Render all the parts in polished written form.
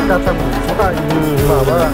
kaca buka ini bawa.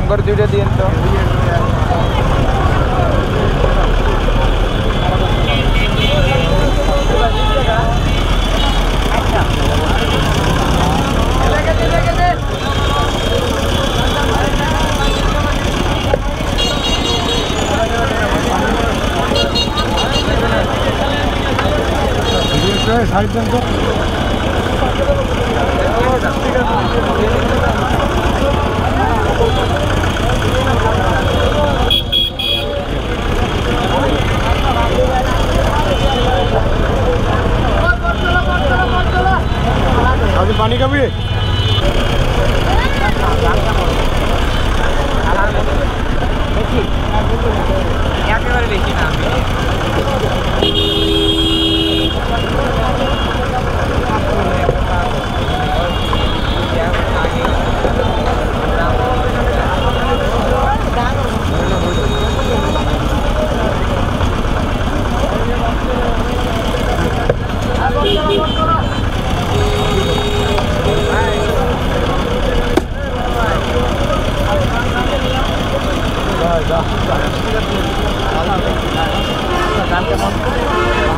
Hamburger duda diyan to. Side dan to. आज पानी का भी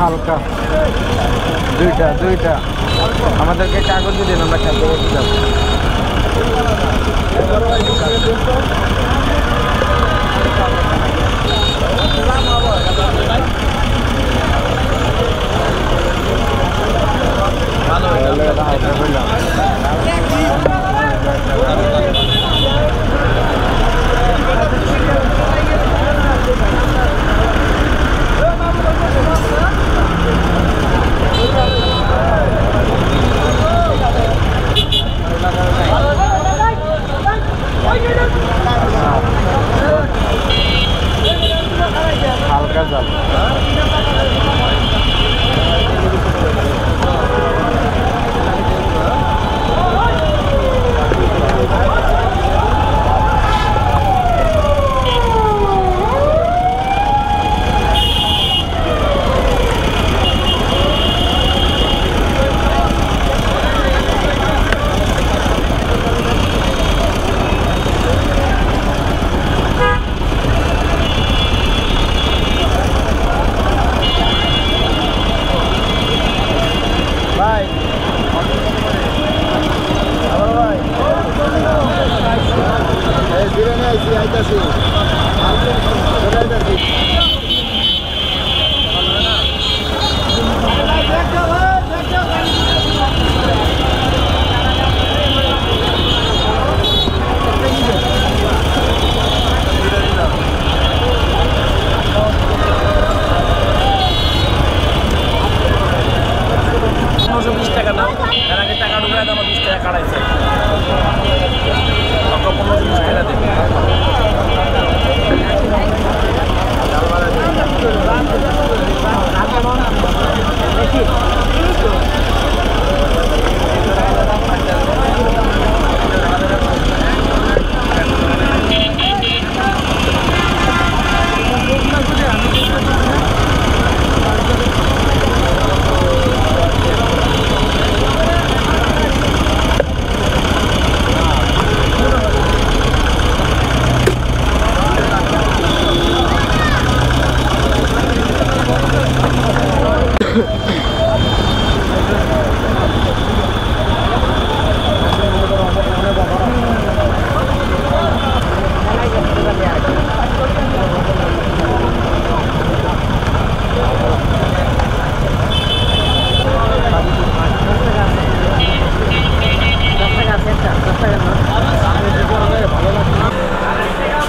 হালকা দুইটা আমাদেরকে কাগজ দিন আমরা খেলতে যাব হালকা জল কাটাইছে লক্ষ 15 জিনিস খেলা দেবে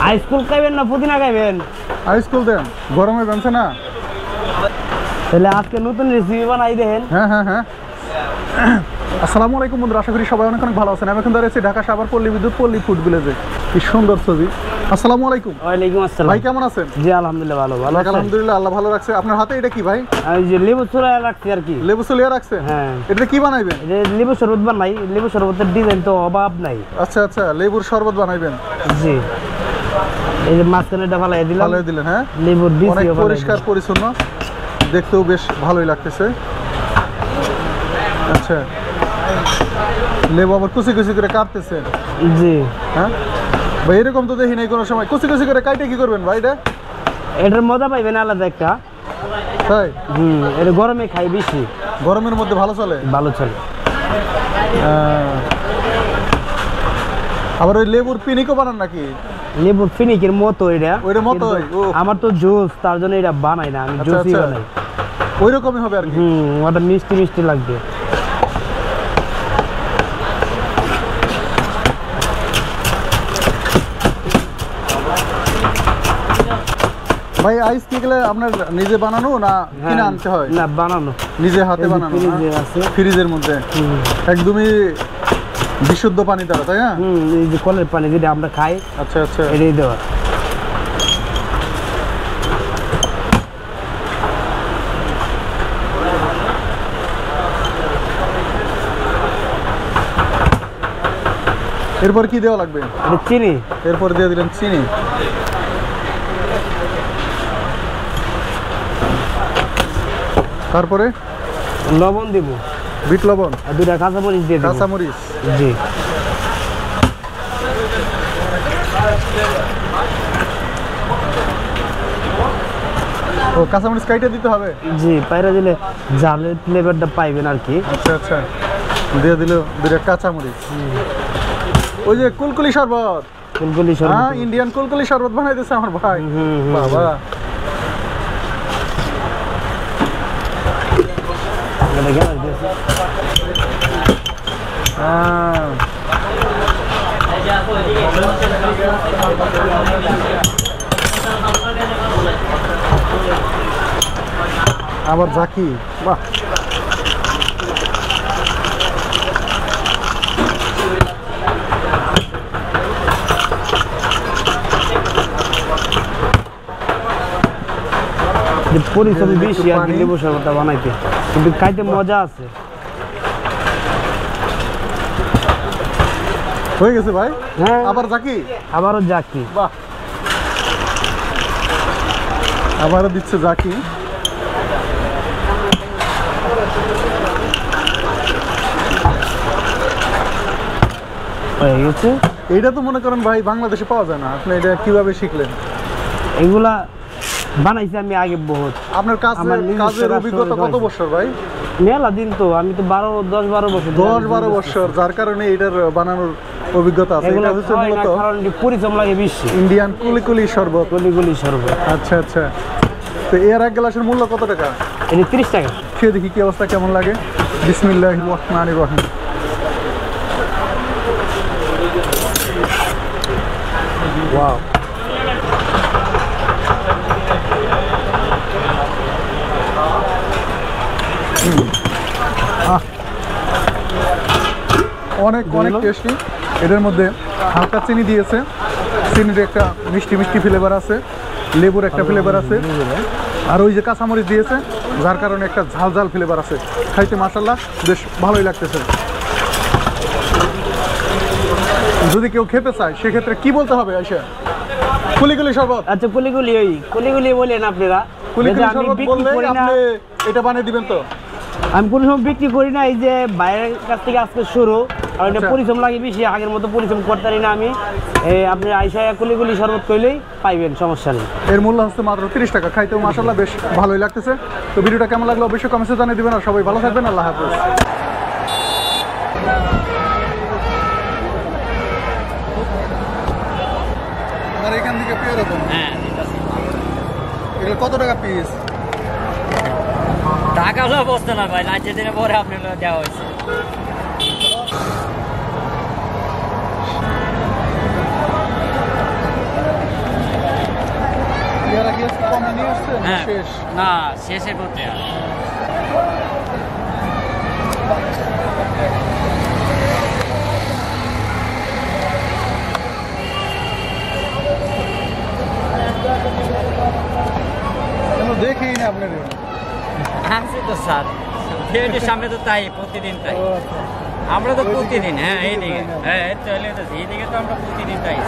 আইসকুল খাইবেন না পুদিনা খাইবেন? আইসকুল দেন, গরমে বানছে না। তাহলে আজকে নতুন রেসিপি বানাই দেন। হ্যাঁ হ্যাঁ হ্যাঁ। আসসালামু আলাইকুম বন্ধুরা, আশা করি সবাই অনেক অনেক ভালো আছেন। আমি এখন দাঁড়িয়েছি ঢাকা সাভার পল্লী বিদ্যুৎ পল্লী ফুড ভিলেজে। কি সুন্দর ছবি। আসসালামু আলাইকুম। ওয়ালাইকুম আসসালাম। ভাই কেমন আছেন? জি আলহামদুলিল্লাহ ভালো। ভালো আছেন? আলহামদুলিল্লাহ, আল্লাহ ভালো রাখছে। আপনার হাতে এটা কি ভাই? আমি যে লেবু চুরা রাখছি আর কি। লেবু চুলিয়া রাখছেন? হ্যাঁ। এটা কি বানাইবেন? এই যে লেবু শরবত বানাই, লেবু শরবতের ডিজাইন তো অভাব নাই। আচ্ছা আচ্ছা, লেবুর শরবত বানাইবেন। জি। এই যে মাঝখানেটা ফালাই দিলাম। ভালোই দিলেন। হ্যাঁ, লেবুর বীজ অনেক পরিষ্কার পরিচ্ছন্ন, দেখতেও বেশ ভালোই লাগতেছে। আচ্ছা, লেবু আবার কুচি কুচি করে কাটতেছেন? জি। হ্যাঁ ভাই, এরকম তো দেখি নাই কোনো সময়। কুচি কুচি করে কাটে কি করবেন ভাই এটা? এটার মজা পাইবেন আলাদা একটা। তাই? এটা গরমে খাই বেশি। গরমের মধ্যে ভালো চলে? ভালো চলে। আবার ওই লেবুর পিনিকও বানান নাকি? লেবুর ফিনিকের মতো এটা। ওইটার মতোই? আমার তো জুস, তার জন্য এটা বানাই না, আমি জুসই বানাই। ওই রকমই হবে আর কি। ওটা মিষ্টি মিষ্টি লাগবে। ভাই আইস কি গেলে আপনার নিজে বানানো না কিনে আনতে হয়? না, বানানো, নিজে হাতে বানানো। ফ্রিজে আছে, ফ্রিজের মধ্যে একদমই বিশুদ্ধ পানি দ্বারা, তাই না? এই যে কলের পানি যেটা আমরা খাই। আচ্ছা আচ্ছা, এটাই দেওয়া। এরপর কি দেওয়া লাগবে? এটা চিনি। এরপর দিয়ে দিলেন চিনি। তারপরে লবণ দিব, বিট লবণ, আর দুটা কাঁচামরিচ দিয়ে দিব। কাঁচামরিচ। জি। ও, কাঁচামরিচ কাইটে দিতে হবে? জি, পায়রা দিলে জালের ফ্লেভারটা পাইবেন আর কি। আচ্ছা আচ্ছা, দিয়ে দিল দুটা কাঁচামরিচ। ওই যে কুলকুলি শরবত, কুলকুলি শরবত। হ্যাঁ, ইন্ডিয়ান কুলকুলি শরবত বানাইতেছে আমার ভাই। বাবা, এটা গ্যাস দিয়েছে। আবার জাকি, বাহ। পরিশ্রম বেশি আর কি লেবু শরবতটা বানাইতে, কিন্তু খাইতে মজা আছে। হয়ে গেছে ভাই। হ্যাঁ, আবার জাকি, আবারও জাকি। বাহ। আবারও দিচ্ছে জাকি। হয়ে গেছে। এইটা তো মনে করেন ভাই বাংলাদেশে পাওয়া যায় না। আপনি এটা কিভাবে শিখলেন? এগুলা বানাইছি আমি আগে বহুত। আপনার আমার নিজস্ব কাজের রাষ্ট্র অভিজ্ঞতা কত রয়েছে। বছর ভাই? মেলা দিন তো, আমি তো 10-12 বছর। 10-12 বছর, যার কারণে এটার বানানোর অভিজ্ঞতা আছে। এগুলো এটা হচ্ছে হয় না, মূলত কারণ পরিশ্রম লাগে বেশি। ইন্ডিয়ান কুলিকুলি শরবত। কুলিকুলি শরবত। আচ্ছা আচ্ছা, তো এর এক গ্লাসের মূল্য কত টাকা? এটা 30 টাকা। খেয়ে দেখি কি অবস্থা, কেমন লাগে। বিসমিল্লাহির রহমানির রহিম। ওয়াও। অনেক অনেক টেস্টি। এটার মধ্যে হালকা চিনি দিয়েছে, চিনির একটা মিষ্টি মিষ্টি ফ্লেভার আছে, লেবুর একটা ফ্লেভার আছে, আর ওই যে কাঁচামরিচ দিয়েছে যার কারণে একটা ঝাল ঝাল ফ্লেভার আছে। খাইতে মাশাআল্লাহ বেশ ভালোই লাগতেছে। যদি কেউ খেতে চায় সেক্ষেত্রে কি বলতে হবে আয়শা? কুলিকুলি শরবত। আচ্ছা কুলিগুলি বলেন আপনারা। কুলিকুলি আমি শরবত বিক্রি বললে করি না, আপনি এটা বানিয়ে দিবেন তো? আমি কোনো সময় বিক্রি করি না, এই যে বাইরের কাছ থেকে আজকে শুরু, আর এটা আচ্ছা। পরিশ্রম লাগে বেশি, আগের মতো পরিশ্রম করতে পারি না আমি। আপনি আইসা কুলিগুলি শরবত করলেই পাইবেন, সমস্যা নেই। এর মূল্য হচ্ছে মাত্র 30 টাকা। খাইতেও মাশাআল্লাহ বেশ ভালোই লাগতেছে। তো ভিডিওটা কেমন লাগলো অবশ্যই কমেন্টে জানিয়ে দিবেন, আর সবাই ভালো থাকবেন। আল্লাহ হাফেজ। আর এখান থেকে পেয়ে এরকম এগুলো কত টাকা পিস? টাকা হলো বসতে না ভাই, লাঞ্চের দিনে পরে আপনার দেওয়া হয়েছে। ইয়ারা কি কমে নিয়ে আসছে না হ্যাঁ, শেষ? না শেষে করতে দেখেই না আপনার আনছি তো স্যার, থিয়েটারের সামনে তো তাই প্রতিদিন তাই। আমরা তো প্রতিদিন, হ্যাঁ এইদিকে, হ্যাঁ চলে তো এইদিকে তো আমরা প্রতিদিন তাই।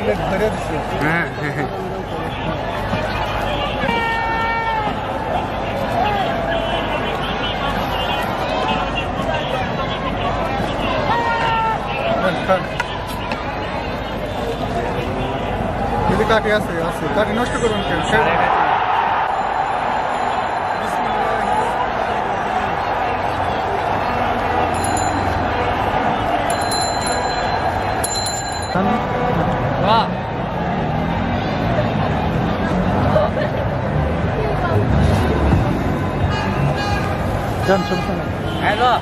প্লেট ধরে দিচ্ছে। হ্যাঁ যদি কাটি আছে আছে কাটি নষ্ট করবেন কেন? বাহ জান সমস্যা নেই। হ্যালো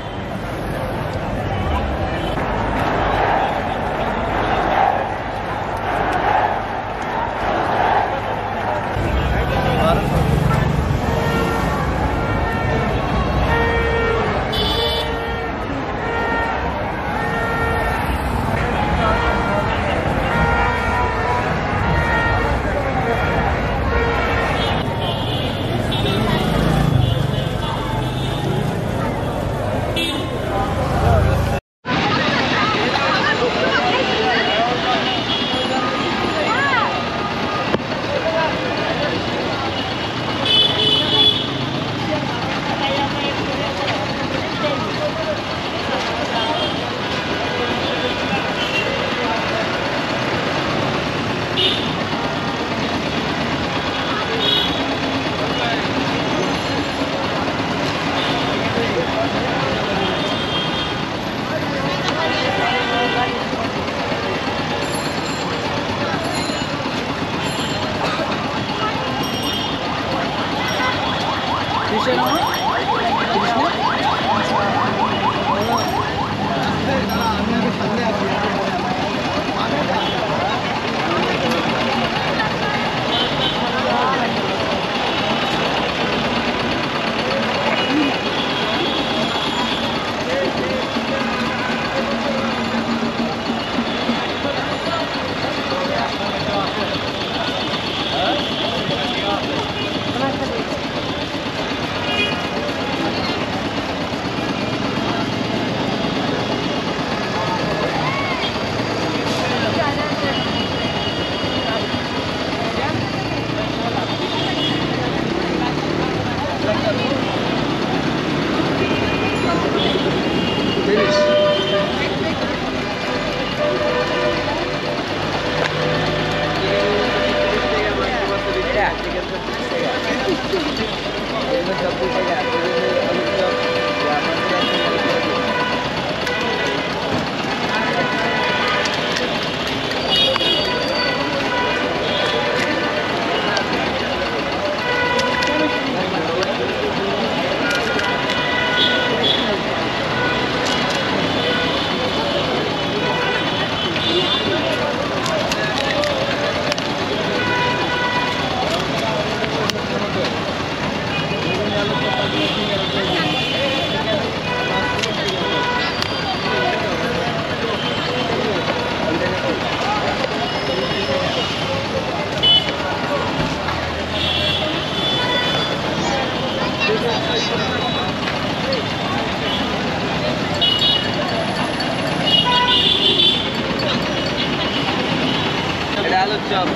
এটা আলুর চপ